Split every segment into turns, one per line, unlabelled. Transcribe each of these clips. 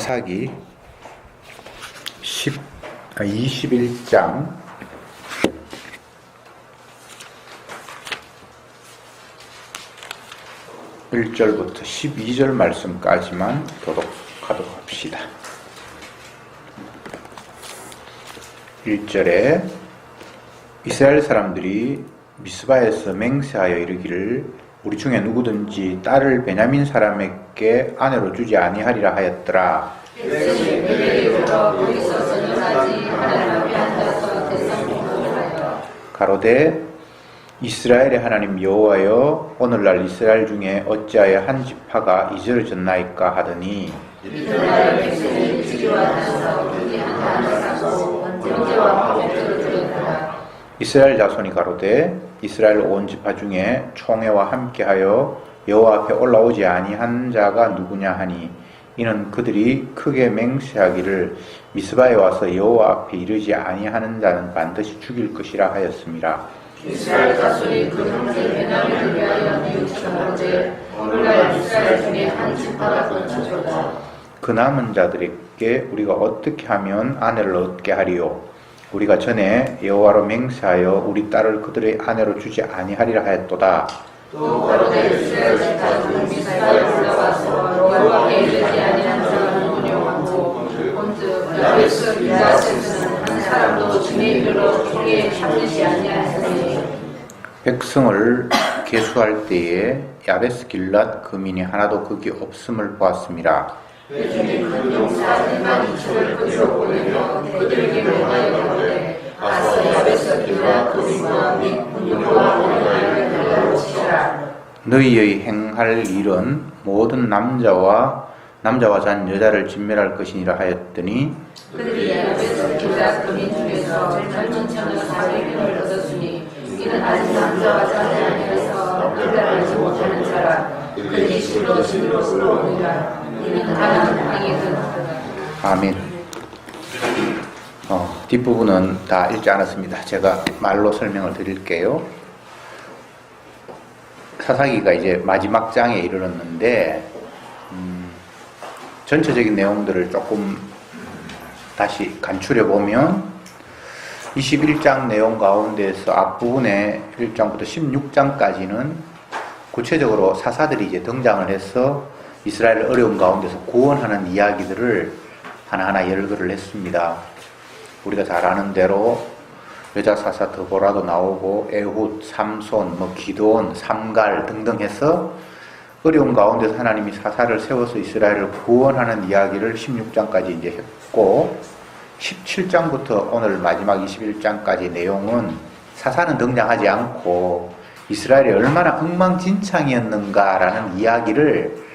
사기 21장 1절부터 12절 말씀까지만 교독하도록 합시다. 1절에 이스라엘 사람들이 미스바에서 맹세하여 이르기를 우리 중에 누구든지 딸을 베냐민 사람에게 아내로 주지 아니하리라 하였더라. 가로되 이스라엘의 하나님 여호와여 오늘날 이스라엘 중에 어찌하여 한 지파가 이스러졌나이까 하더니 이스라엘 자손이 가로되 이스라엘 온 지파 중에 총회와 함께하여 여호와 앞에 올라오지 아니한 자가 누구냐 하니 이는 그들이 크게 맹세하기를 미스바에 와서 여호와 앞에 이르지 아니하는 자는 반드시 죽일 것이라 하였습니다.
이스라엘 자손이 그 형제 베냐민을 위하여 뉘우치되 오늘날 이스라엘 중에 한 지파가 끊어졌다.
그 남은 자들에게 우리가 어떻게 하면 아내를 얻게 하리요? 우리가 전에 여호와로 맹세하여 우리 딸을 그들의 아내로 주지 아니하리라 하였도다.
또 가로되 이스라엘 지파 중 미스바에 올라와서 여호와께 이르지 아니한 자가 누구냐 하고 본즉 야베스 길앗에서는 한 사람도 중에 이르러 죽게 잡으지 아니하였으니
백성을 계수할 때에 야베스 길랏 거민이 하나도 거기 없음을 보았습니다.
그 중에 큰 용사 12,000을 그리로 보내며 그들에게 명하여 가로되 가서 야베스 길앗 거민과 및 군용과 원하를 달려오시라.
너희의 행할 일은 모든 남자와 잔 여자를 진멸할 것이니라 하였더니
그들이 야베스 길앗 거민 중에서 젊은 천을 400명을 얻었으니 이는 아직 남자와 자녀 안에서 분별하지 못하는 자라. 그들이 실로 진으로 올라오니라. 이는 가나안 땅에 들었다.
아멘. 뒷부분은 다 읽지 않았습니다. 제가 말로 설명을 드릴게요. 사사기가 이제 마지막 장에 이르렀는데 전체적인 내용들을 조금 다시 간추려 보면 21장 내용 가운데서 앞부분에 1장부터 16장까지는 구체적으로 사사들이 이제 등장을 해서 이스라엘을 어려운 가운데서 구원하는 이야기들을 하나하나 열거를 했습니다. 우리가 잘 아는 대로 여자 사사 드보라도 나오고 에훗, 삼손, 기드온, 삼갈 등등 해서 어려운 가운데서 하나님이 사사를 세워서 이스라엘을 구원하는 이야기를 16장까지 이제 했고 17장부터 오늘 마지막 21장까지 내용은 사사는 등장하지 않고 이스라엘이 얼마나 엉망진창이었는가라는 이야기를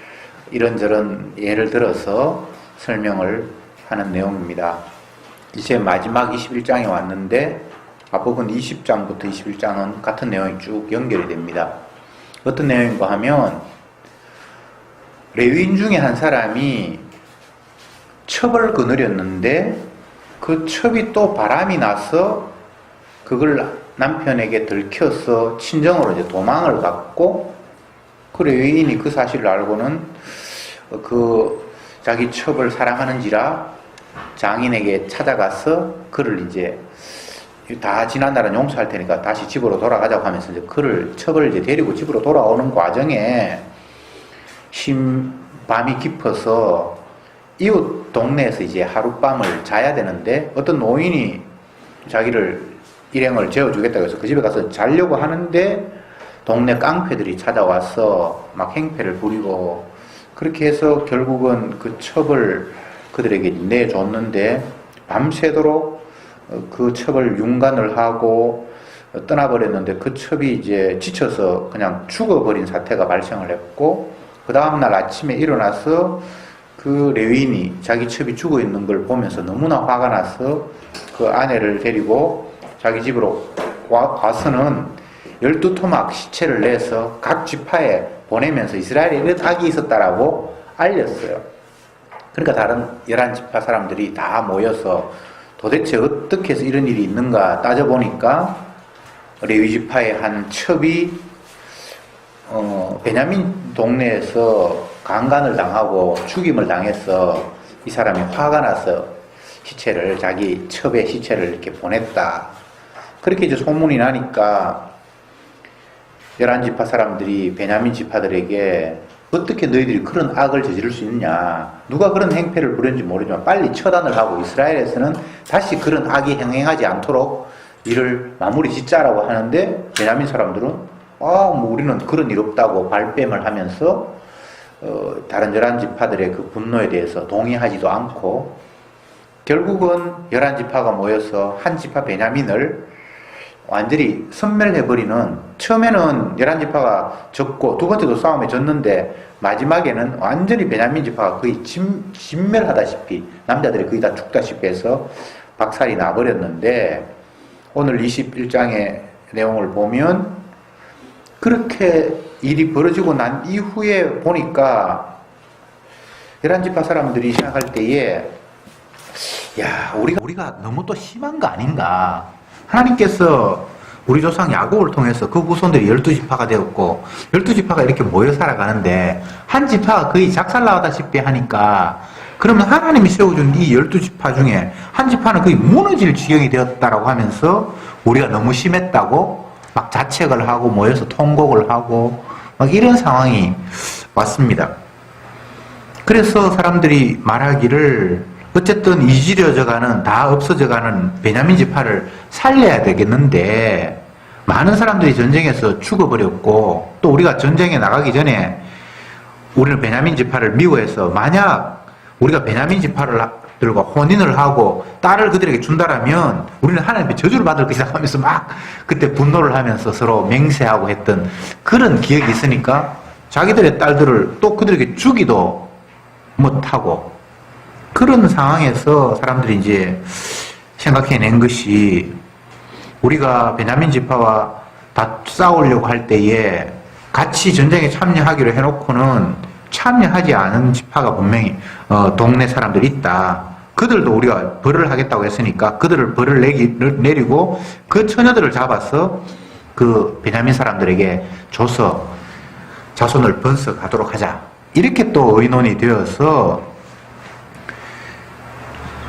이런저런 예를 들어서 설명을 하는 내용입니다. 이제 마지막 21장에 왔는데 앞부분 20장부터 21장은 같은 내용이 쭉 연결이 됩니다. 어떤 내용인가 하면 레위인 중에 한 사람이 첩을 거느렸는데 그 첩이 또 바람이 나서 그걸 남편에게 들켜서 친정으로 이제 도망을 갔고 그 레위인이 그 사실을 알고는 그 자기 첩을 사랑하는지라 장인에게 찾아가서 그를 이제 다 지난 날은 용서할 테니까 다시 집으로 돌아가자고 하면서 이제 첩을 이제 데리고 집으로 돌아오는 과정에 밤이 깊어서 이웃 동네에서 이제 하룻밤을 자야 되는데 어떤 노인이 자기를 일행을 재워주겠다고 해서 그 집에 가서 자려고 하는데 동네 깡패들이 찾아와서 막 행패를 부리고 그렇게 해서 결국은 그 첩을 그들에게 내줬는데 밤새도록 그 첩을 융간을 하고 떠나버렸는데 그 첩이 이제 지쳐서 그냥 죽어버린 사태가 발생을 했고 그 다음날 아침에 일어나서 그 레위인이 자기 첩이 죽어 있는 걸 보면서 너무나 화가 나서 그 아내를 데리고 자기 집으로 와서는 12토막 시체를 내서 각 지파에 보내면서 이스라엘에 이런 악이 있었다라고 알렸어요. 그러니까 다른 11지파 사람들이 다 모여서 도대체 어떻게 해서 이런 일이 있는가 따져보니까 레위지파의 한 첩이 베냐민 동네에서 강간을 당하고 죽임을 당해서 이 사람이 화가 나서 시체를, 자기 첩의 시체를 이렇게 보냈다. 그렇게 이제 소문이 나니까 11지파 사람들이 베냐민 지파들에게 어떻게 너희들이 그런 악을 저지를 수 있느냐, 누가 그런 행패를 부렸는지 모르지만 빨리 처단을 하고 이스라엘에서는 다시 그런 악이 행행하지 않도록 이를 마무리 짓자라고 하는데, 베냐민 사람들은 뭐 우리는 그런 일 없다고 발뺌을 하면서 다른 11지파들의 그 분노에 대해서 동의하지도 않고, 결국은 11지파가 모여서 한 지파 베냐민을 완전히 섬멸해버리는, 처음에는 11지파가 졌고 두 번째도 싸움에 졌는데 마지막에는 완전히 베냐민 지파가 거의 진멸하다시피, 남자들이 거의 다 죽다시피 해서 박살이 나버렸는데, 오늘 21장의 내용을 보면 그렇게 일이 벌어지고 난 이후에 보니까 11지파 사람들이 생각할 때에, 야, 우리가 너무 또 심한 거 아닌가. 하나님께서 우리 조상 야곱을 통해서 그 후손들이 12지파가 되었고 12지파가 이렇게 모여 살아가는데 한 지파가 거의 작살나다시피 하니까, 그러면 하나님이 세워준 이 12지파 중에 한 지파는 거의 무너질 지경이 되었다라고 하면서 우리가 너무 심했다고 막 자책을 하고 모여서 통곡을 하고 막 이런 상황이 왔습니다. 그래서 사람들이 말하기를, 어쨌든 이지려져가는, 다 없어져가는 베냐민 지파를 살려야 되겠는데, 많은 사람들이 전쟁에서 죽어버렸고, 또 우리가 전쟁에 나가기 전에 우리는 베냐민 지파를 미워해서, 만약 우리가 베냐민 지파들과 혼인을 하고 딸을 그들에게 준다라면 우리는 하나님의 저주를 받을 것이다 하면서 막 그때 분노를 하면서 서로 맹세하고 했던 그런 기억이 있으니까, 자기들의 딸들을 또 그들에게 주기도 못하고, 그런 상황에서 사람들이 이제 생각해낸 것이, 우리가 베냐민 지파와 다 싸우려고 할 때에 같이 전쟁에 참여하기로 해놓고는 참여하지 않은 지파가 분명히 동네 사람들이 있다. 그들도 우리가 벌을 하겠다고 했으니까 그들을 벌을 내리고 그 처녀들을 잡아서 그 베냐민 사람들에게 줘서 자손을 번성하도록 하자. 이렇게 또 의논이 되어서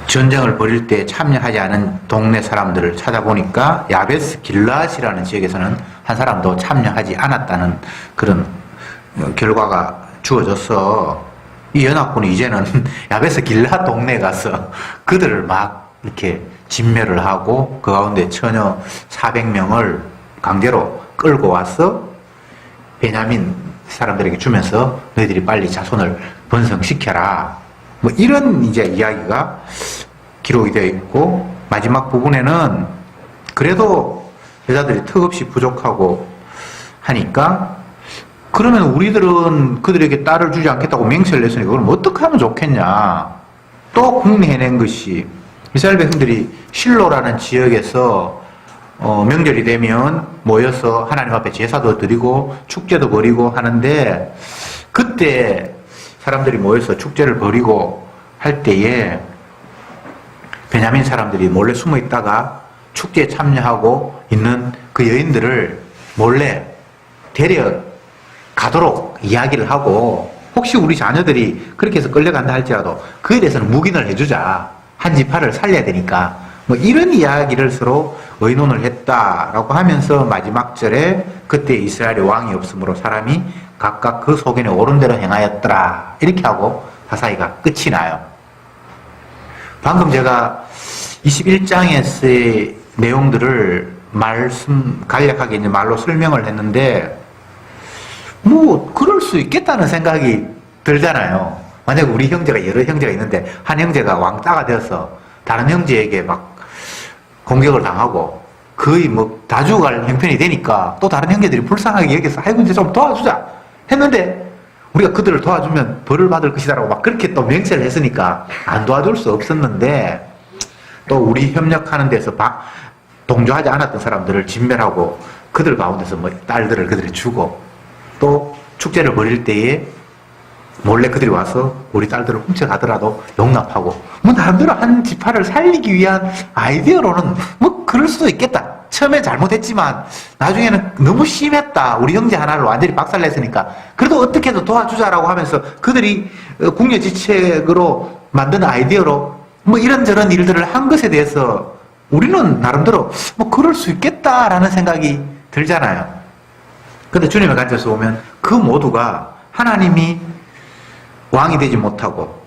전쟁을 벌일 때 참여하지 않은 동네 사람들을 찾아보니까 야베스 길라앗이라는 지역에서는 한 사람도 참여하지 않았다는 그런 결과가 주어져서, 이 연합군이 이제는 야베스 길라앗 동네에 가서 그들을 막 이렇게 진멸을 하고 그 가운데 처녀 400명을 강제로 끌고 와서 베냐민 사람들에게 주면서 너희들이 빨리 자손을 번성시켜라. 뭐 이런 이제 이야기가 기록이 되어 있고, 마지막 부분에는 그래도 여자들이 턱없이 부족하고 하니까, 그러면 우리들은 그들에게 딸을 주지 않겠다고 맹세를 했으니까 그럼 어떻게 하면 좋겠냐. 또 궁리해낸 것이, 이스라엘 백성들이 실로라는 지역에서 명절이 되면 모여서 하나님 앞에 제사도 드리고 축제도 벌이고 하는데, 그때 사람들이 모여서 축제를 벌이고 할 때에 베냐민 사람들이 몰래 숨어 있다가 축제에 참여하고 있는 그 여인들을 몰래 데려가도록 이야기를 하고, 혹시 우리 자녀들이 그렇게 해서 끌려간다 할지라도 그에 대해서는 묵인을 해주자. 한 지파를 살려야 되니까. 뭐 이런 이야기를 서로 의논을 했다라고 하면서 마지막 절에 그때 이스라엘에 왕이 없으므로 사람이 각각 그 소견에 옳은 대로 행하였더라. 이렇게 하고 사사기가 끝이 나요. 방금 제가 21장에서의 내용들을 간략하게 이제 말로 설명을 했는데, 뭐 그럴 수 있겠다는 생각이 들잖아요. 만약에 우리 형제가 여러 형제가 있는데 한 형제가 왕따가 되어서 다른 형제에게 막 공격을 당하고 거의 뭐 다 죽어갈 형편이 되니까 또 다른 형제들이 불쌍하게 여기서 아이고 이제 좀 도와주자 했는데, 우리가 그들을 도와주면 벌을 받을 것이다라고 막 그렇게 또 맹세를 했으니까 안 도와줄 수 없었는데, 또 우리 협력하는 데서 동조하지 않았던 사람들을 진멸하고 그들 가운데서 뭐 딸들을 그들이 주고, 또 축제를 벌일 때에 몰래 그들이 와서 우리 딸들을 훔쳐가더라도 용납하고, 뭐 나름대로 한 지파를 살리기 위한 아이디어로는 뭐 그럴 수도 있겠다. 처음에 잘못했지만 나중에는 너무 심했다. 우리 형제 하나를 완전히 박살냈으니까 그래도 어떻게든 도와주자라고 하면서 그들이 궁예지책으로 만든 아이디어로 뭐 이런저런 일들을 한 것에 대해서 우리는 나름대로 뭐 그럴 수 있겠다라는 생각이 들잖아요. 근데 주님의 관점에서 보면 그 모두가 하나님이 왕이 되지 못하고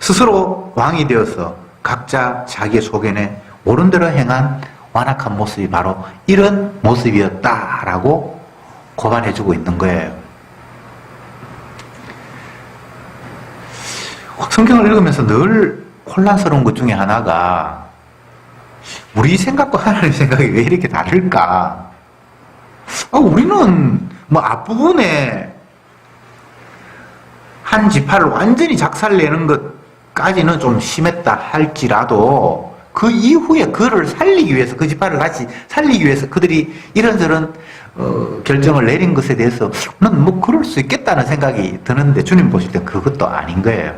스스로 왕이 되어서 각자 자기의 소견에 옳은 대로 행한 완악한 모습이 바로 이런 모습이었다라고 고반해주고 있는 거예요. 성경을 읽으면서 늘 혼란스러운 것 중에 하나가 우리 생각과 하나님 생각이 왜 이렇게 다를까? 우리는 뭐 앞부분에 한 지파를 완전히 작살내는 것까지는 좀 심했다 할지라도 그 이후에 그를 살리기 위해서, 그 지파를 다시 살리기 위해서 그들이 이런저런 결정을 내린 것에 대해서는 뭐 그럴 수 있겠다는 생각이 드는데 주님 보실 때 그것도 아닌 거예요.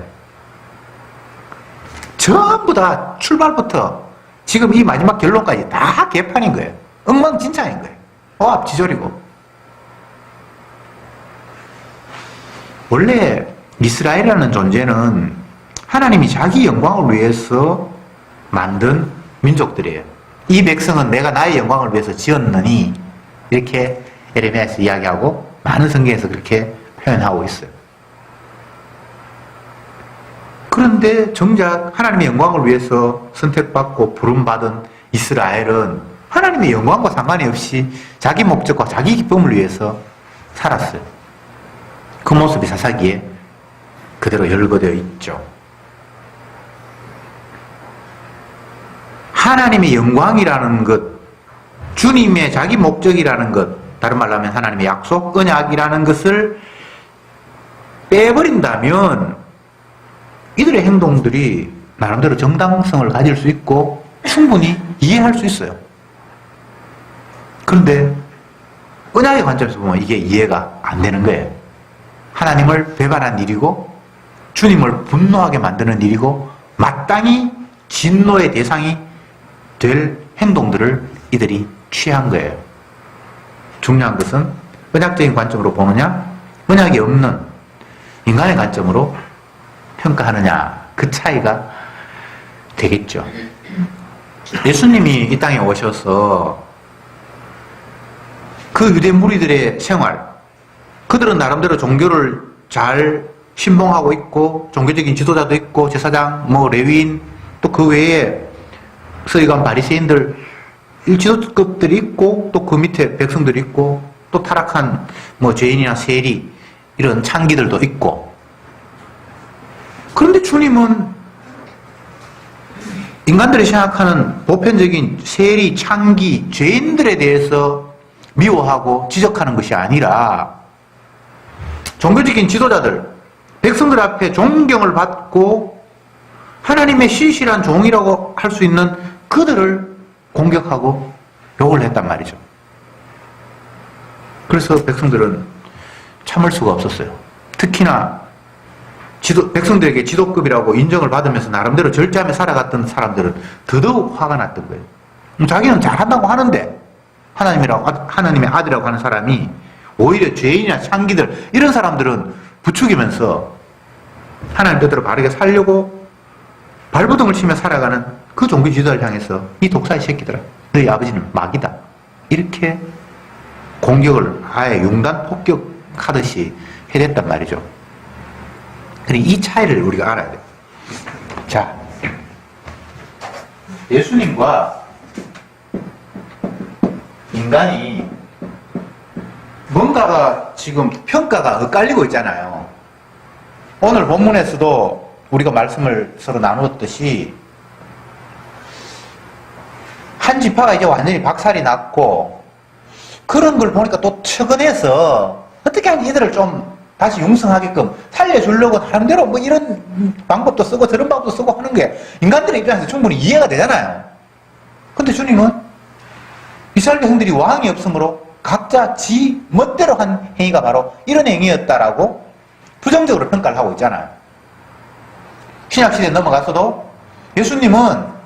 전부 다 출발부터 지금 이 마지막 결론까지 다 개판인 거예요. 엉망진창인 거예요. 오합지졸이고. 원래 이스라엘이라는 존재는 하나님이 자기 영광을 위해서 만든 민족들이에요. 이 백성은 내가 나의 영광을 위해서 지었느니 이렇게 에레미야에서 이야기하고 많은 성경에서 그렇게 표현하고 있어요. 그런데 정작 하나님의 영광을 위해서 선택받고 부름받은 이스라엘은 하나님의 영광과 상관이 없이 자기 목적과 자기 기쁨을 위해서 살았어요. 그 모습이 사사기에 그대로 열거되어 있죠. 하나님의 영광이라는 것, 주님의 자기 목적이라는 것, 다른 말로 하면 하나님의 약속, 언약이라는 것을 빼버린다면 이들의 행동들이 나름대로 정당성을 가질 수 있고 충분히 이해할 수 있어요. 그런데 언약의 관점에서 보면 이게 이해가 안 되는 거예요. 하나님을 배반한 일이고 주님을 분노하게 만드는 일이고 마땅히 진노의 대상이 될 행동들을 이들이 취한 거예요. 중요한 것은 언약적인 관점으로 보느냐, 언약이 없는 인간의 관점으로 평가하느냐, 그 차이가 되겠죠. 예수님이 이 땅에 오셔서 그 유대 무리들의 생활, 그들은 나름대로 종교를 잘 신봉하고 있고 종교적인 지도자도 있고 제사장, 뭐 레위인, 또 그 외에 서기관 바리새인들 지도급들이 있고 또 그 밑에 백성들이 있고 또 타락한 뭐 죄인이나 세리 이런 창기들도 있고. 그런데 주님은 인간들이 생각하는 보편적인 세리, 창기, 죄인들에 대해서 미워하고 지적하는 것이 아니라 종교적인 지도자들, 백성들 앞에 존경을 받고 하나님의 신실한 종이라고 할 수 있는 그들을 공격하고 욕을 했단 말이죠. 그래서 백성들은 참을 수가 없었어요. 특히나 백성들에게 지도급이라고 인정을 받으면서 나름대로 절제하며 살아갔던 사람들은 더더욱 화가 났던 거예요. 자기는 잘한다고 하는데 하나님의 아들이라고 하는 사람이 오히려 죄인이나 창기들 이런 사람들은 부추기면서 하나님 뜻대로 바르게 살려고 발버둥을 치며 살아가는 그 종교 지도자를 향해서 이 독사의 새끼들아, 너희 아버지는 마귀다, 이렇게 공격을 아예 융단 폭격하듯이 해댔단 말이죠. 그러니까 이 차이를 우리가 알아야 돼요. 자, 예수님과 인간이 뭔가가 지금 평가가 엇갈리고 있잖아요. 오늘 본문에서도 우리가 말씀을 서로 나누었듯이 한 지파가 이제 완전히 박살이 났고 그런 걸 보니까 또 측은해서 어떻게 하면 이들을 좀 다시 융성하게끔 살려주려고 나름대로 뭐 이런 방법도 쓰고 저런 방법도 쓰고 하는 게 인간들의 입장에서 충분히 이해가 되잖아요. 근데 주님은 이스라엘 백성들이 왕이 없으므로 각자 지 멋대로 한 행위가 바로 이런 행위였다라고 부정적으로 평가를 하고 있잖아요. 신약시대에 넘어가서도 예수님은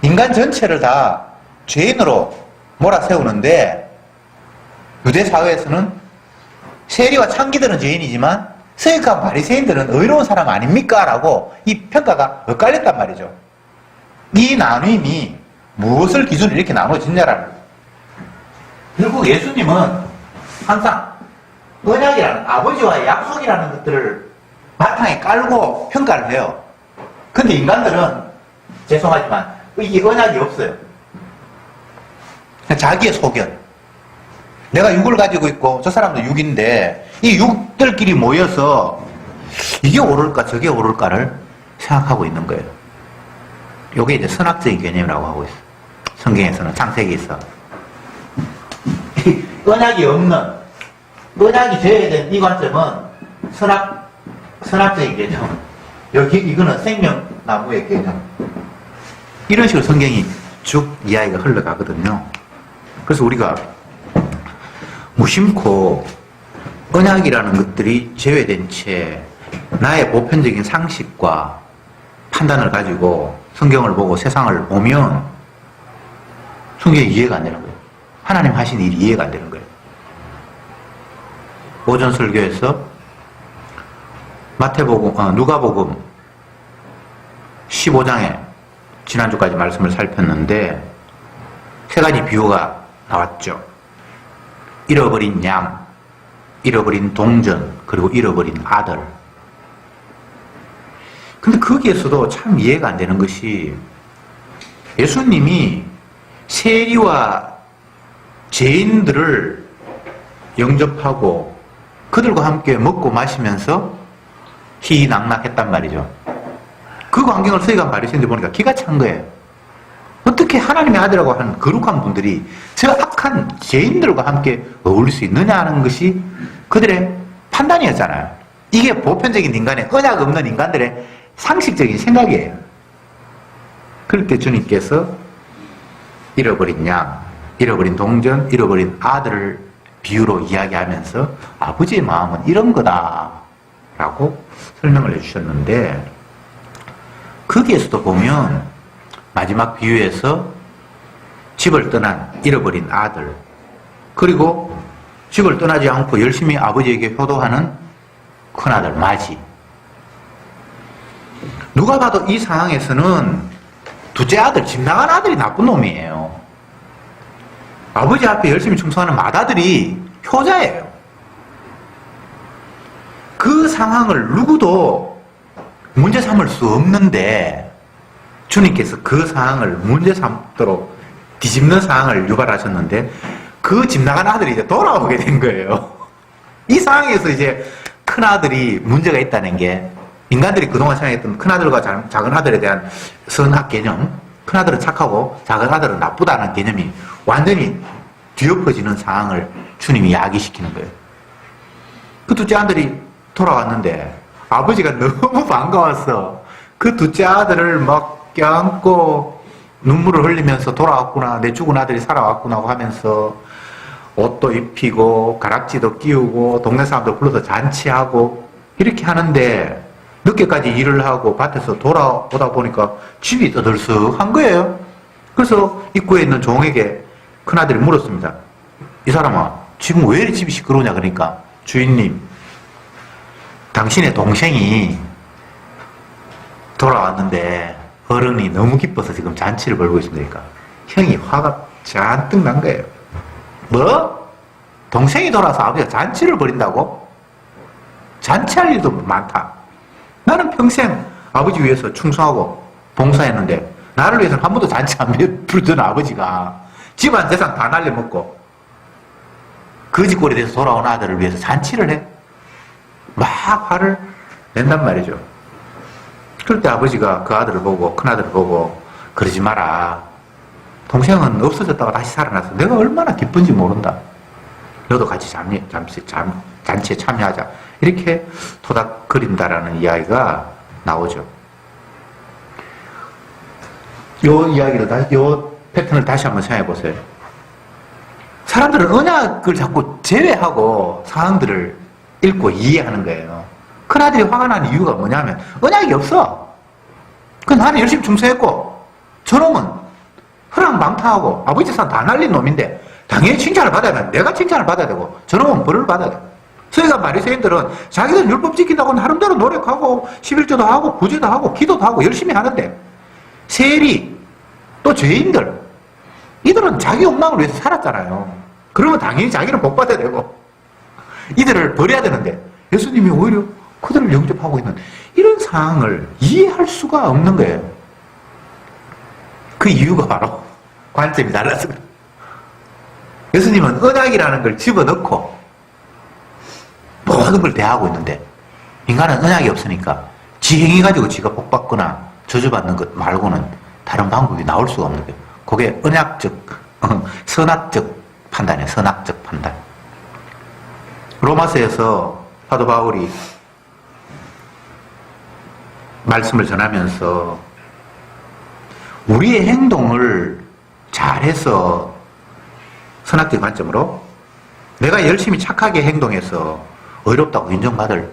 인간 전체를 다 죄인으로 몰아세우는데 유대 사회에서는 세리와 창기들은 죄인이지만 서기관 바리새인들은 의로운 사람 아닙니까? 라고 이 평가가 엇갈렸단 말이죠. 이 나눔이 무엇을 기준으로 이렇게 나눠졌냐라는 거예요. 결국 예수님은 항상 언약이라는 아버지와의 약속이라는 것들을 바탕에 깔고 평가를 해요. 근데 인간들은 죄송하지만 이게 언약이 없어요. 자기의 소견. 내가 육을 가지고 있고 저 사람도 육인데 이 육들끼리 모여서 이게 옳을까 저게 옳을까를 생각하고 있는 거예요. 이게 이제 선악적인 개념이라고 하고 있어요. 성경에서는 창세기에서 언약이 없는, 언약이 되어야 되는 이 관점은 선악적인 개념. 여기 이거는 생명나무의 개념. 이런 식으로 성경이 쭉 이야기가 흘러가거든요. 그래서 우리가 무심코 언약이라는 것들이 제외된 채 나의 보편적인 상식과 판단을 가지고 성경을 보고 세상을 보면 성경이 이해가 안 되는 거예요. 하나님 하신 일이 이해가 안 되는 거예요. 오전 설교에서 누가복음 15장에 지난주까지 말씀을 살폈는데 세 가지 비유가 나왔죠. 잃어버린 양, 잃어버린 동전, 그리고 잃어버린 아들. 근데 거기에서도 참 이해가 안 되는 것이 예수님이 세리와 죄인들을 영접하고 그들과 함께 먹고 마시면서 희희낙낙했단 말이죠. 그 광경을 서기관 바리새인들 보니까 기가 찬 거예요. 어떻게 하나님의 아들이라고 하는 거룩한 분들이 저 악한 죄인들과 함께 어울릴 수 있느냐 하는 것이 그들의 판단이었잖아요. 이게 보편적인 인간의 언약 없는 인간들의 상식적인 생각이에요. 그럴 때 주님께서 잃어버린 양, 잃어버린 동전, 잃어버린 아들을 비유로 이야기하면서 아버지의 마음은 이런 거다 라고 설명을 해주셨는데 거기에서도 보면 마지막 비유에서 집을 떠난 잃어버린 아들, 그리고 집을 떠나지 않고 열심히 아버지에게 효도하는 큰아들 마지. 누가 봐도 이 상황에서는 둘째 아들, 집 나간 아들이 나쁜 놈이에요. 아버지 앞에 열심히 충성하는 맏아들이 효자예요. 그 상황을 누구도 문제 삼을 수 없는데 주님께서 그 상황을 문제 삼도록 뒤집는 상황을 유발하셨는데 그 집 나간 아들이 이제 돌아오게 된 거예요. 이 상황에서 이제 큰 아들이 문제가 있다는 게 인간들이 그동안 생각했던 큰 아들과 작은 아들에 대한 선악 개념, 큰 아들은 착하고 작은 아들은 나쁘다는 개념이 완전히 뒤엎어지는 상황을 주님이 야기시키는 거예요. 그 둘째 아들이 돌아왔는데 아버지가 너무 반가웠어. 그 둘째 아들을 막 껴안고 눈물을 흘리면서 돌아왔구나, 내 죽은 아들이 살아왔구나 하면서 옷도 입히고 가락지도 끼우고 동네 사람들 불러서 잔치하고 이렇게 하는데 늦게까지 일을 하고 밭에서 돌아오다 보니까 집이 떠들썩한 거예요. 그래서 입구에 있는 종에게 큰아들이 물었습니다. 이 사람아, 지금 왜 이렇게 집이 시끄러우냐? 그러니까 주인님, 당신의 동생이 돌아왔는데 어른이 너무 기뻐서 지금 잔치를 벌고 있습니다. 형이 화가 잔뜩 난 거예요. 뭐? 동생이 돌아와서 아버지가 잔치를 벌인다고? 잔치할 일도 많다. 나는 평생 아버지 위해서 충성하고 봉사했는데 나를 위해서는 한 번도 잔치 안 부르던 아버지가 집안 재산 다 날려먹고 거지꼴이 돼서 돌아온 아들을 위해서 잔치를 해? 막 화를 낸단 말이죠. 그럴 때 아버지가 그 아들을 보고, 큰아들을 보고 그러지 마라. 동생은 없어졌다가 다시 살아났어. 내가 얼마나 기쁜지 모른다. 너도 같이 잔치에 참여하자. 이렇게 토닥거린다라는 이야기가 나오죠. 요 패턴을 다시 한번 생각해 보세요. 사람들은 언약을 자꾸 제외하고 상황들을 읽고 이해하는 거예요. 큰아들이 화가 나는 이유가 뭐냐면 언약이 없어. 나는 열심히 충성했고 저놈은 허랑방탕하고 아버지 재산 다 날린 놈인데 당연히 칭찬을 받아야 돼. 내가 칭찬을 받아야 되고 저놈은 벌을 받아야 돼. 서기관 바리새인들은 자기들 율법 지킨다고 나름대로 노력하고 11조도 하고 구제도 하고 기도도 하고 열심히 하는데 세리 또 죄인들 이들은 자기 욕망을 위해서 살았잖아요. 그러면 당연히 자기는 복받아야 되고 이들을 버려야 되는데 예수님이 오히려 그들을 영접하고 있는 이런 상황을 이해할 수가 없는 거예요. 그 이유가 바로 관점이 달라서 그래요. 예수님은 언약이라는 걸 집어넣고 모든 걸 대하고 있는데 인간은 언약이 없으니까 지 행위 가지고 지가 복받거나 저주받는 것 말고는 다른 방법이 나올 수가 없는 거예요. 그게 언약적, 선악적 판단이에요. 선악적 판단. 로마서에서 사도 바울이 말씀을 전하면서 우리의 행동을 잘해서 선악적 관점으로 내가 열심히 착하게 행동해서 의롭다고 인정받을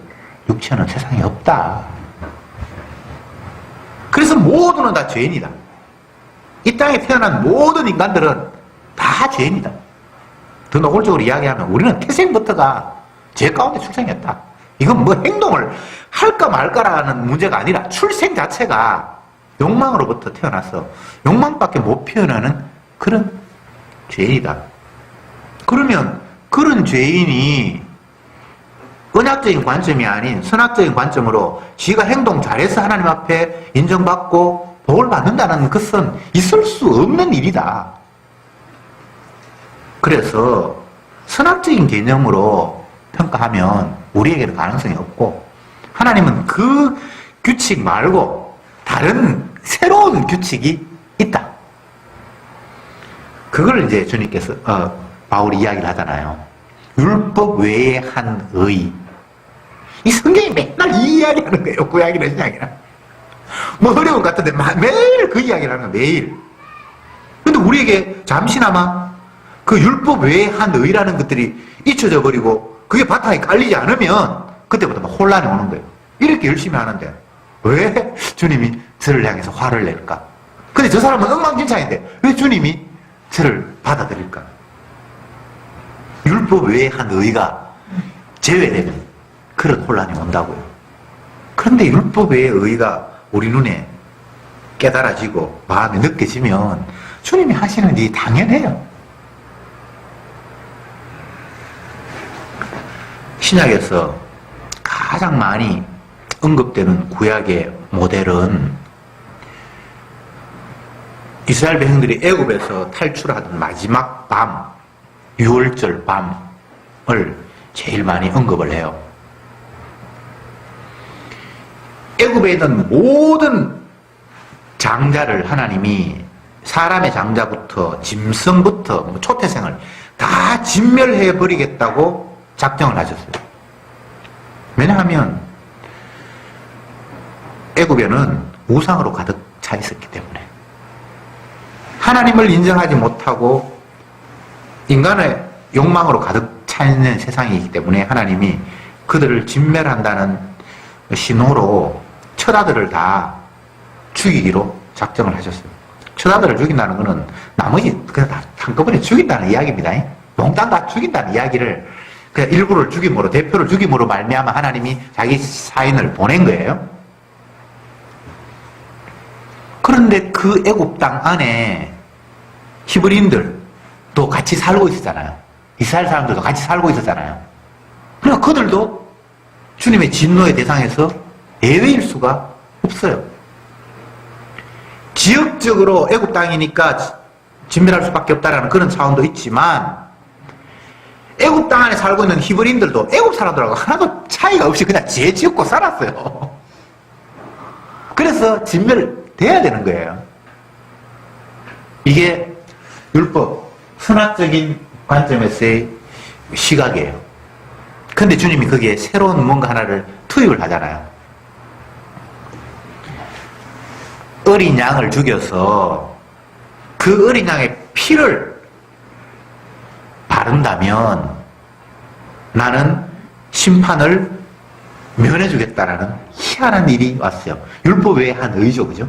육체는 세상에 없다. 그래서 모두는 다 죄인이다. 이 땅에 태어난 모든 인간들은 다 죄인이다. 더 노골적으로 이야기하면 우리는 태생부터가 죄 가운데 출생했다. 이건 뭐 행동을 할까 말까라는 문제가 아니라 출생 자체가 욕망으로부터 태어나서 욕망밖에 못 표현하는 그런 죄인이다. 그러면 그런 죄인이 언약적인 관점이 아닌 선악적인 관점으로 지가 행동 잘해서 하나님 앞에 인정받고 복을 받는다는 것은 있을 수 없는 일이다. 그래서 선악적인 개념으로 평가하면 우리에게는 가능성이 없고 하나님은 그 규칙 말고 다른 새로운 규칙이 있다. 그걸 이제 주님께서 바울이 이야기를 하잖아요. 율법 외에 한 의. 이 성경이 맨날 이 이야기하는 거예요. 구약이나 신약이나. 뭐 어려운 것 같은데 매일 그 이야기를 하는 거예요. 매일. 근데 우리에게 잠시나마 그 율법 외에 한 의라는 것들이 잊혀져 버리고 그게 바탕에 깔리지 않으면 그때부터 막 혼란이 오는 거예요. 이렇게 열심히 하는데 왜 주님이 저를 향해서 화를 낼까? 근데 저 사람은 엉망진창인데 왜 주님이 저를 받아들일까? 율법 외에 한 의가 제외되면 그런 혼란이 온다고요. 그런데 율법 외의 의가 우리 눈에 깨달아지고 마음에 느껴지면 주님이 하시는 일이 당연해요. 신약에서 가장 많이 언급되는 구약의 모델은 이스라엘 백성들이 애굽에서 탈출하던 마지막 밤, 6월절 밤을 제일 많이 언급을 해요. 애굽에 있는 모든 장자를 하나님이 사람의 장자부터 짐승부터 초태생을 다 진멸해 버리겠다고 작정을 하셨어요. 왜냐하면 애굽에는 우상으로 가득 차 있었기 때문에 하나님을 인정하지 못하고 인간의 욕망으로 가득 차 있는 세상이기 때문에 하나님이 그들을 진멸한다는 신호로 처자들을 다 죽이기로 작정을 하셨어요. 처자들을 죽인다는 것은 나머지 그냥 다 한꺼번에 죽인다는 이야기입니다. 몽땅 다 죽인다는 이야기를 그냥 일부를 죽임으로 대표를 죽임으로 말미암아 하나님이 자기 사인을 보낸 거예요. 그런데 그 애굽 땅 안에 히브리인들도 같이 살고 있었잖아요. 이스라엘 사람들도 같이 살고 있었잖아요. 그러니까 그들도 주님의 진노의 대상에서 예외일 수가 없어요. 지역적으로 애굽 땅이니까 진멸할 수밖에 없다라는 그런 차원도 있지만 애굽 땅 안에 살고 있는 히브리인들도 애굽 사람들하고 하나도 차이가 없이 그냥 죄 지었고 살았어요. 그래서 진멸돼야 되는 거예요. 이게 율법, 선악적인 관점에서의 시각이에요. 근데 주님이 거기에 새로운 뭔가 하나를 투입을 하잖아요. 어린 양을 죽여서 그 어린 양의 피를 바른다면 나는 심판을 면해주겠다라는 희한한 일이 왔어요. 율법 외에 한 의죠, 그죠?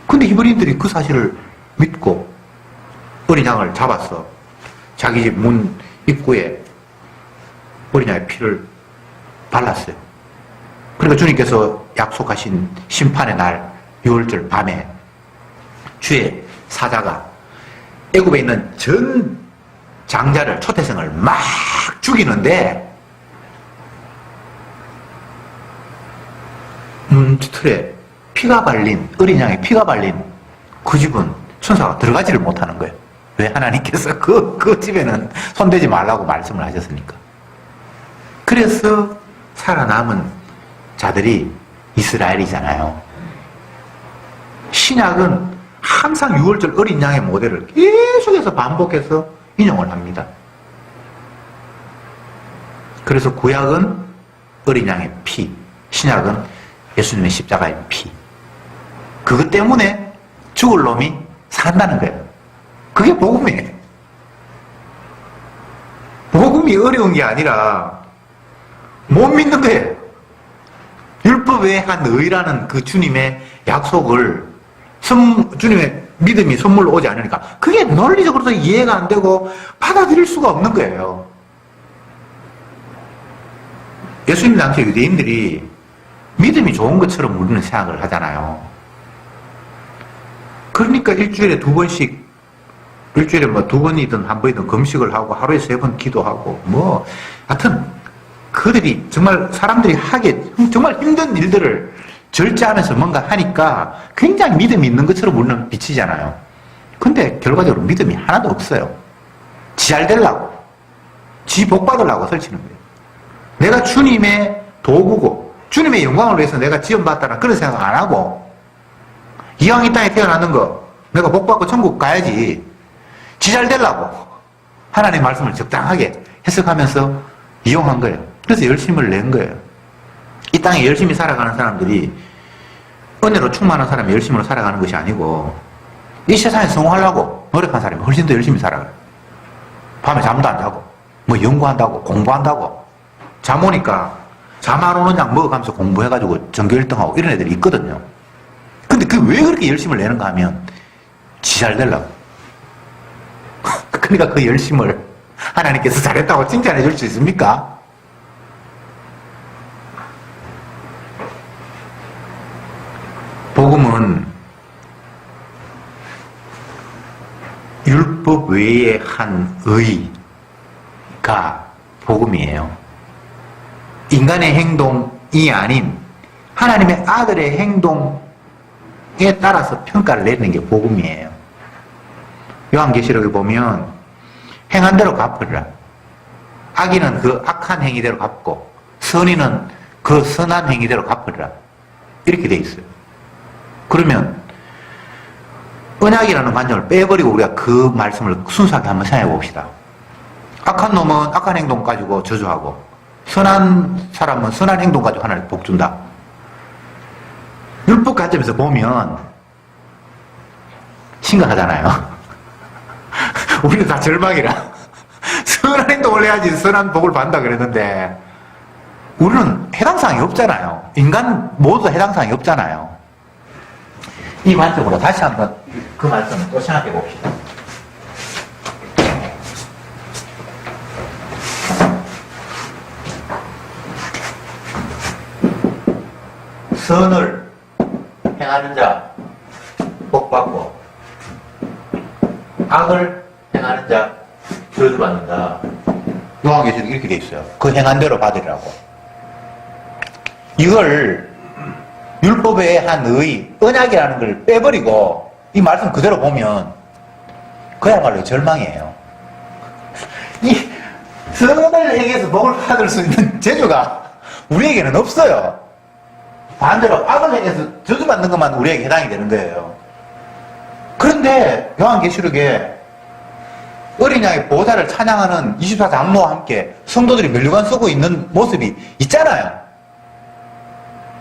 근데 히브리인들이 그 사실을 믿고 어린 양을 잡았어. 자기 집 문 입구에 어린 양의 피를 발랐어요. 그러니까 주님께서 약속하신 심판의 날 6월절 밤에 주의 사자가 애굽에 있는 전 장자를 초태생을 막 죽이는데 틀에 피가 발린 어린 양의 피가 발린 그 집은 천사가 들어가지를 못하는 거예요. 왜? 하나님께서 그 집에는 손대지 말라고 말씀을 하셨으니까. 그래서 살아남은 자들이 이스라엘이잖아요. 신약은 항상 6월절 어린 양의 모델을 계속해서 반복해서 인용을 합니다. 그래서 구약은 어린 양의 피, 신약은 예수님의 십자가의 피. 그것 때문에 죽을 놈이 산다는 거예요. 그게 복음이에요. 복음이 어려운 게 아니라 못 믿는 거예요. 율법에 한 의라는 그 주님의 약속을 주님의 믿음이 선물로 오지 않으니까 그게 논리적으로도 이해가 안 되고 받아들일 수가 없는 거예요. 예수님 당시 유대인들이 믿음이 좋은 것처럼 우리는 생각을 하잖아요. 그러니까 일주일에 2번씩, 일주일에 뭐 2번이든 1번이든 금식을 하고 하루에 3번 기도하고 하여튼 그들이 정말 사람들이 하기에 정말 힘든 일들을 절제하면서 뭔가 하니까 굉장히 믿음이 있는 것처럼 우리는 비치잖아요. 근데 결과적으로 믿음이 하나도 없어요. 지 잘 되려고, 지 복 받으려고 설치는 거예요. 내가 주님의 도구고 주님의 영광을 위해서 내가 지원받았다는 그런 생각 안 하고 이왕 이 땅에 태어나는 거 내가 복 받고 천국 가야지, 지 잘 되려고 하나님의 말씀을 적당하게 해석하면서 이용한 거예요. 그래서 열심을 낸 거예요. 이 땅에 열심히 살아가는 사람들이 은혜로 충만한 사람이 열심으로 살아가는 것이 아니고 이 세상에 성공하려고 노력한 사람이 훨씬 더 열심히 살아가요. 밤에 잠도 안 자고 연구한다고 공부한다고 잠 오니까 잠 안 오는 약 먹어가면서 공부해가지고 전교 1등하고 이런 애들이 있거든요. 근데 그 왜 그렇게 열심을 내는가 하면 지 잘 되려고. 그러니까 그 열심을 하나님께서 잘했다고 칭찬해 줄 수 있습니까? 복음은 율법 외에 한 의가 복음이에요. 인간의 행동이 아닌 하나님의 아들의 행동에 따라서 평가를 내리는 게 복음이에요. 요한계시록에 보면 행한 대로 갚으리라. 악인은 그 악한 행위대로 갚고 선인은 그 선한 행위대로 갚으리라. 이렇게 돼 있어요. 그러면 언약이라는 관점을 빼버리고 우리가 그 말씀을 순수하게 한번 생각해 봅시다. 악한 놈은 악한 행동 가지고 저주하고 선한 사람은 선한 행동 가지고 하나님 복 준다. 율법 관점에서 보면 심각하잖아요. 우리는 다 절망이라 선한 행동을 해야지 선한 복을 받는다 그랬는데 우리는 해당사항이 없잖아요. 인간 모두 해당사항이 없잖아요. 이 관점으로 다시 한번 그 말씀을 또 생각해 봅시다. 선을 행하는 자 복받고 악을 행하는 자 저주받는다. 요한계시록에 이렇게 돼 있어요. 그 행한 대로 받으리라고. 이걸 율법에 한 의, 언약이라는 걸 빼버리고 이 말씀 그대로 보면 그야말로 절망이에요. 이 선을 행해서 복을 받을 수 있는 재주가 우리에게는 없어요. 반대로 악을 행해서 저주받는 것만 우리에게 해당이 되는 거예요. 그런데 요한계시록에 어린 양의 보좌를 찬양하는 24장로와 함께 성도들이 멸류관 쓰고 있는 모습이 있잖아요.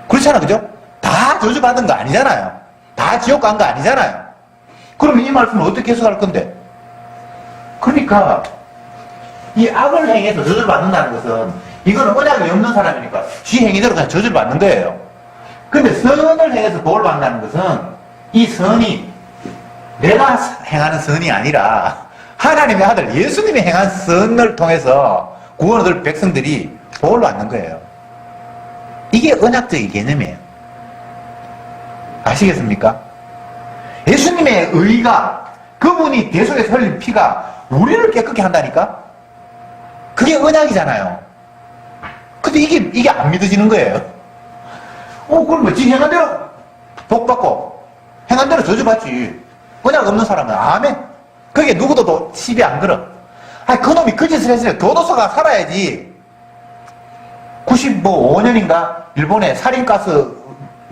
그렇잖아요. 그죠? 다 저주받은 거 아니잖아요. 다 지옥 간 거 아니잖아요. 그러면 이 말씀을 어떻게 해석할 건데? 그러니까 이 악을 행해서 저주를 받는다는 것은 이거는 언약이 없는 사람이니까 지 행위대로 그냥 저주를 받는 거예요. 근데 선을 행해서 복을 받는다는 것은 이 선이 내가 행하는 선이 아니라 하나님의 아들 예수님이 행한 선을 통해서 구원 얻을 백성들이 복을 받는 거예요. 이게 언약적인 개념이에요. 아시겠습니까? 예수님의 의가, 그분이 대속에서 흘린 피가 우리를 깨끗게 한다니까? 그게 언약이잖아요. 근데 이게 안 믿어지는 거예요. 그럼 뭐, 지 행한 대로 복 받고, 행한 대로 저주받지. 언약 없는 사람은 아멘. 그게 누구도 시비 안 걸어. 그놈이 그 짓을 했으면 교도소가 살아야지. 95년인가? 일본에 살인가스,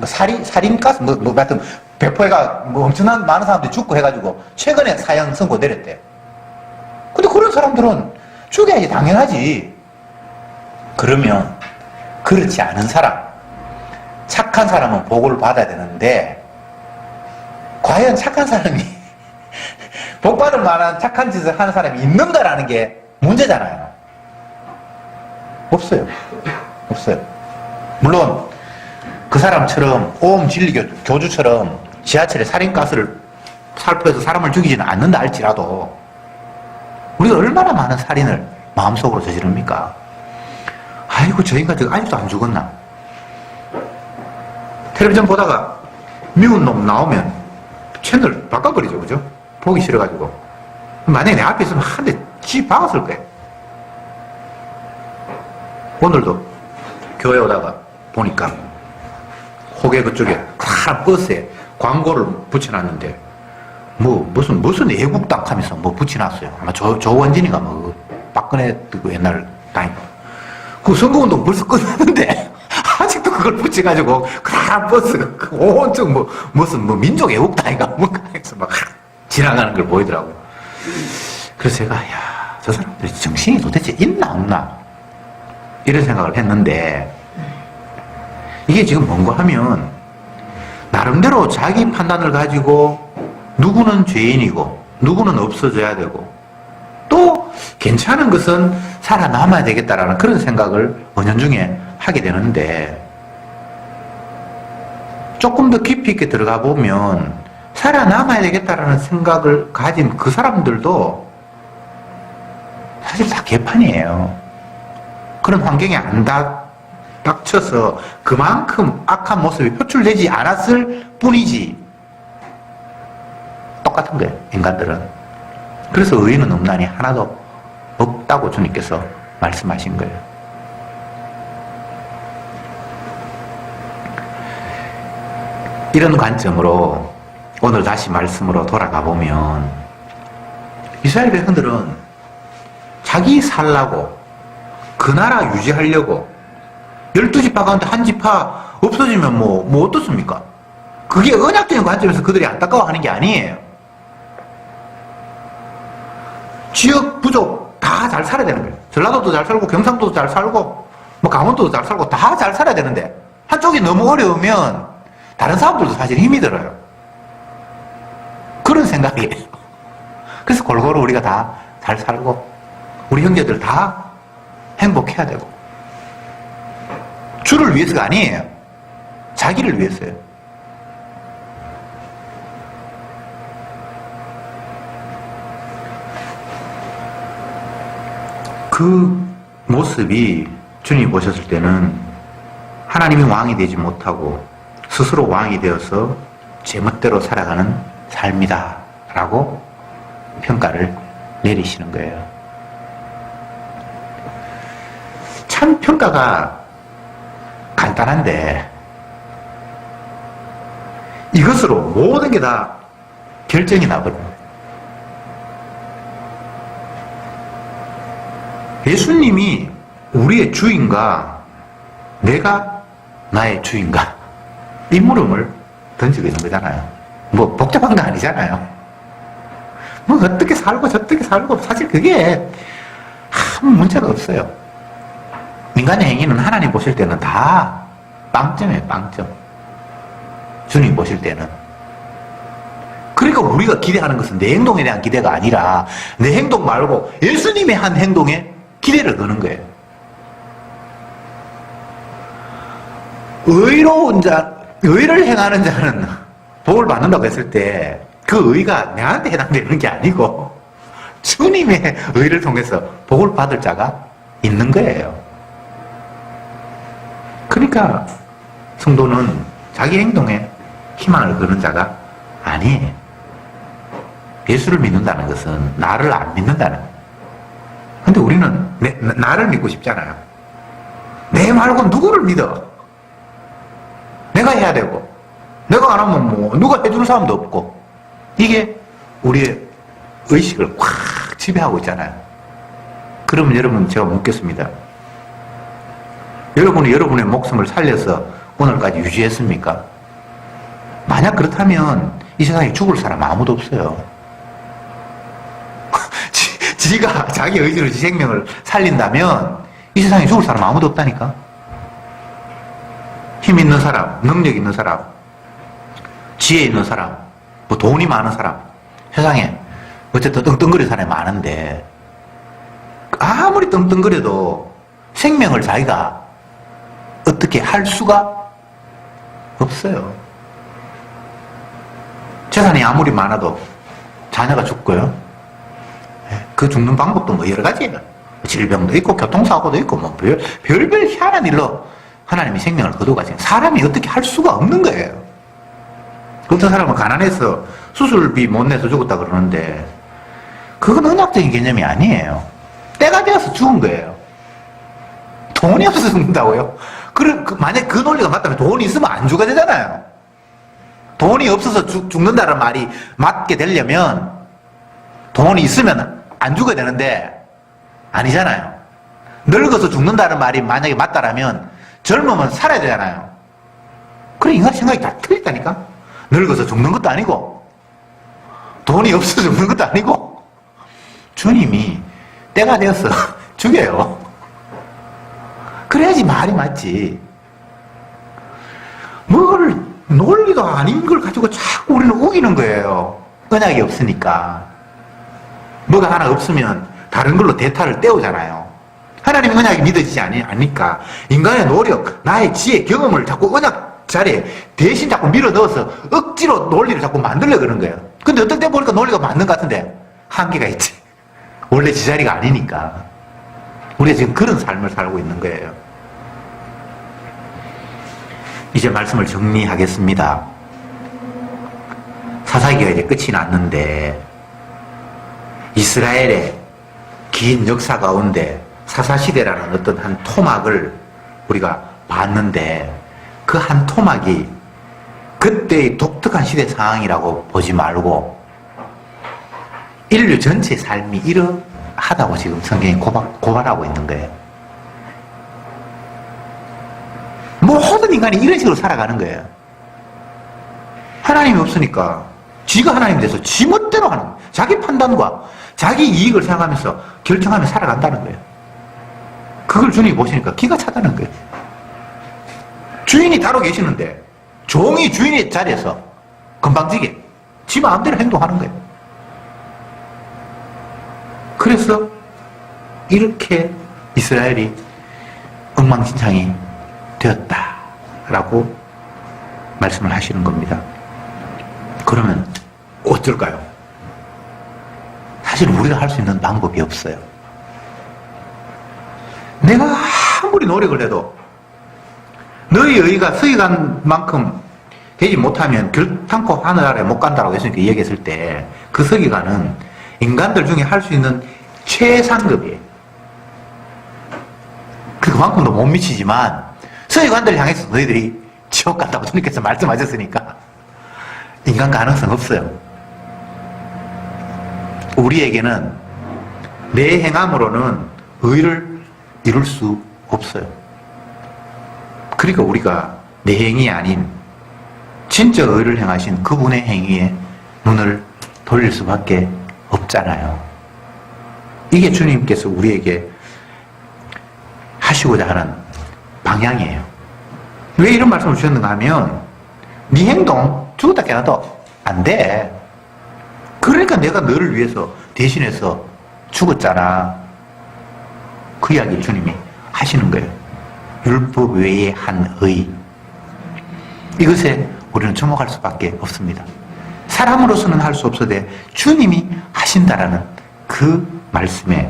살인가스, 하여튼, 배포해가 엄청난 많은 사람들이 죽고 해가지고, 최근에 사형 선고 내렸대. 근데 그런 사람들은 죽여야지, 당연하지. 그러면, 그렇지 않은 사람, 착한 사람은 복을 받아야 되는데, 과연 착한 사람이, 복 받을 만한 착한 짓을 하는 사람이 있는가라는 게 문제잖아요. 없어요. 없어요. 물론 그 사람처럼 오음 진리 교주처럼 지하철에 살인가스를 살포해서 사람을 죽이지는 않는다 할지라도 우리가 얼마나 많은 살인을 마음속으로 저지릅니까? 아이고 저 인간 아직도 안 죽었나? 텔레비전 보다가 미운 놈 나오면 채널 바꿔버리죠. 그죠? 보기 싫어가지고. 만약에 내 앞에 있으면 한 대 쥐 박았을 거예요. 오늘도 교회 오다가 보니까 호계 그쪽에 큰 버스에 광고를 붙여놨는데 무슨 애국당 하면서 붙여놨어요. 아마 조원진이가 박근혜 옛날 다니고 그 선거운동 벌써 끝났는데 아직도 그걸 붙여가지고 큰 버스가 온쪽 무슨 민족 애국당인가 해서 막 지나가는 걸 보이더라고요. 그래서 제가 저 사람들이 정신이 도대체 있나 없나 이런 생각을 했는데 이게 지금 뭔가 하면 나름대로 자기 판단을 가지고 누구는 죄인이고 누구는 없어져야 되고 또 괜찮은 것은 살아남아야 되겠다라는 그런 생각을 은연중에 하게 되는데 조금 더 깊이 있게 들어가 보면 살아남아야 되겠다라는 생각을 가진 그 사람들도 사실 다 개판이에요. 그런 환경에 안 닥쳐서 그만큼 악한 모습이 표출되지 않았을 뿐이지 똑같은 거예요. 인간들은. 그래서 의인은 없나니 하나도 없다고 주님께서 말씀하신 거예요. 이런 관점으로 오늘 다시 말씀으로 돌아가 보면 이스라엘 백성들은 자기 살라고 그 나라 유지하려고 12지파 가운데 한 지파 없어지면 뭐 어떻습니까? 그게 언약적인 관점에서 그들이 안타까워하는 게 아니에요. 지역, 부족 다 잘 살아야 되는 거예요. 전라도도 잘 살고 경상도도 잘 살고 강원도도 잘 살고 다 잘 살아야 되는데 한쪽이 너무 어려우면 다른 사람들도 사실 힘이 들어요. 그런 생각이에요. 그래서 골고루 우리가 다 잘 살고 우리 형제들 다 행복해야 되고 주를 위해서가 아니에요. 자기를 위해서요. 그 모습이 주님이 보셨을 때는 하나님이 왕이 되지 못하고 스스로 왕이 되어서 제멋대로 살아가는 삶이다 라고 평가를 내리시는 거예요. 참 평가가 간단한데 이것으로 모든 게 다 결정이 나버려요. 예수님이 우리의 주인가 내가 나의 주인가 이 물음을 던지고 있는 거잖아요. 복잡한 거 아니잖아요. 어떻게 살고 저떻게 살고 사실 그게 아무 문제가 없어요. 인간의 행위는 하나님 보실 때는 다 빵점이에요. 빵점. 주님 보실 때는. 그러니까 우리가 기대하는 것은 내 행동에 대한 기대가 아니라 내 행동 말고 예수님의 한 행동에 기대를 거는 거예요. 의로운 자, 의를 행하는 자는 복을 받는다고 했을 때 그 의가 내한테 해당되는 게 아니고 주님의 의를 통해서 복을 받을 자가 있는 거예요. 그러니까 성도는 자기 행동에 희망을 거는 자가 아니에요. 예수를 믿는다는 것은 나를 안 믿는다는 거예요. 근데 우리는 나를 믿고 싶잖아요. 내 말고 누구를 믿어? 내가 해야 되고, 내가 안 하면 뭐 누가 해주는 사람도 없고, 이게 우리의 의식을 꽉 지배하고 있잖아요. 그러면 여러분, 제가 묻겠습니다. 여러분이 여러분의 목숨을 살려서 오늘까지 유지했습니까? 만약 그렇다면 이 세상에 죽을 사람 아무도 없어요. 지가 자기 의지로 지 생명을 살린다면 이 세상에 죽을 사람 아무도 없다니까. 힘 있는 사람, 능력 있는 사람, 지혜 있는 사람, 뭐 돈이 많은 사람, 세상에 어쨌든 떵떵거리는 사람이 많은데 아무리 떵떵거려도 생명을 자기가 어떻게 할 수가 없어요. 재산이 아무리 많아도 자녀가 죽고요. 그 죽는 방법도 뭐 여러 가지예요. 질병도 있고 교통사고도 있고 뭐 별별 희한한 일로 하나님이 생명을 거둬가지고 사람이 어떻게 할 수가 없는 거예요. 어떤 사람은 가난해서 수술비 못 내서 죽었다 그러는데 그건 언약적인 개념이 아니에요. 때가 되어서 죽은 거예요. 돈이 없어서 죽는다고요? 만약 그 논리가 맞다면 돈이 있으면 안 죽어야 되잖아요. 돈이 없어서 죽는다는 말이 맞게 되려면 돈이 있으면 안 죽어야 되는데 아니잖아요. 늙어서 죽는다는 말이 만약에 맞다라면 젊으면 살아야 되잖아요. 그래, 인간 생각이 다 틀렸다니까. 늙어서 죽는 것도 아니고 돈이 없어서 죽는 것도 아니고 주님이 때가 되어서 죽여요. 그래야지 말이 맞지. 뭘 논리도 아닌 걸 가지고 자꾸 우리는 우기는 거예요. 언약이 없으니까. 뭐가 하나 없으면 다른 걸로 대타를 떼우잖아요. 하나님의 언약이 믿어지지 않으니까 인간의 노력, 나의 지혜, 경험을 자꾸 언약 자리에 대신 자꾸 밀어 넣어서 억지로 논리를 자꾸 만들려고 그러는 거예요. 근데 어떨 때 보니까 논리가 맞는 것 같은데 한계가 있지. 원래 지자리가 아니니까. 우리가 지금 그런 삶을 살고 있는 거예요. 이제 말씀을 정리하겠습니다. 사사기가 이제 끝이 났는데 이스라엘의 긴 역사 가운데 사사시대라는 어떤 한 토막을 우리가 봤는데 그 한 토막이 그때의 독특한 시대 상황이라고 보지 말고 인류 전체의 삶이 이러하다고 지금 성경이 고발하고 있는 거예요. 모든 인간이 이런 식으로 살아가는 거예요. 하나님이 없으니까 지가 하나님 돼서 지 멋대로 하는 거예요. 자기 판단과 자기 이익을 생각하면서 결정하며 살아간다는 거예요. 그걸 주님이 보시니까 기가 차다는 거예요. 주인이 따로 계시는데 종이 주인의 자리에서 건방지게 지 마음대로 행동하는 거예요. 그래서 이렇게 이스라엘이 엉망진창이 되었다라고 말씀을 하시는 겁니다. 그러면 어쩔까요? 사실 우리가 할 수 있는 방법이 없어요. 내가 아무리 노력을 해도 너희 의가 서기관 만큼 되지 못하면 결탄코 하늘 아래 못 간다라고 예수님께 얘기했을 때 그 서기관은 인간들 중에 할 수 있는 최상급이에요. 그만큼도 못 미치지만 서기관들 향해서 너희들이 지옥 간다고 주님께서 말씀하셨으니까 인간 가능성 없어요. 우리에게는 내 행함으로는 의를 이룰 수 없어요. 그러니까 우리가 내 행위 아닌 진짜 의를 행하신 그분의 행위에 눈을 돌릴 수밖에 없잖아요. 이게 주님께서 우리에게 하시고자 하는 방향이에요. 왜 이런 말씀을 주셨는가 하면 네 행동 죽었다 깨어나도 안 돼. 그러니까 내가 너를 위해서 대신해서 죽었잖아. 그 이야기 주님이 하시는 거예요. 율법 외에 한 의. 이것에 우리는 주목할 수밖에 없습니다. 사람으로서는 할 수 없어도 주님이 하신다라는 그 말씀에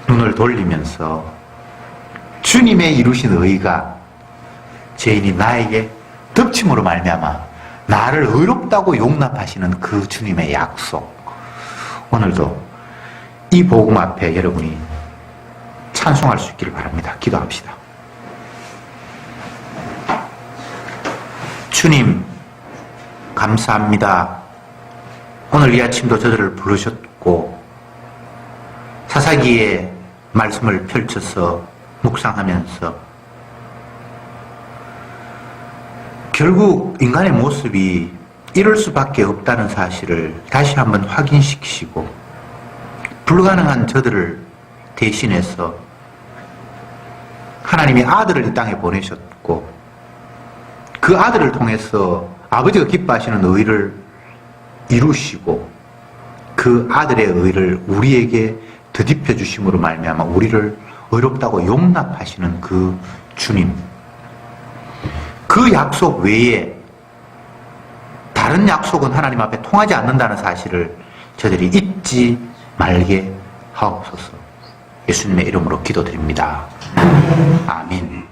눈을 돌리면서 주님의 이루신 의가 죄인인 나에게 덮침으로 말미암아 나를 의롭다고 용납하시는 그 주님의 약속, 오늘도 이 복음 앞에 여러분이 찬송할 수 있기를 바랍니다. 기도합시다. 주님 감사합니다. 오늘 이 아침도 저들을 부르셨고 사사기의 말씀을 펼쳐서 묵상하면서 결국 인간의 모습이 이럴 수밖에 없다는 사실을 다시 한번 확인시키시고 불가능한 저들을 대신해서 하나님이 아들을 이 땅에 보내셨고 그 아들을 통해서 아버지가 기뻐하시는 의를 이루시고 그 아들의 의를 우리에게 더딥혀 주심으로 말미암아 우리를 의롭다고 용납하시는 그 주님, 그 약속 외에 다른 약속은 하나님 앞에 통하지 않는다는 사실을 저들이 잊지 말게 하옵소서. 예수님의 이름으로 기도드립니다. 아멘.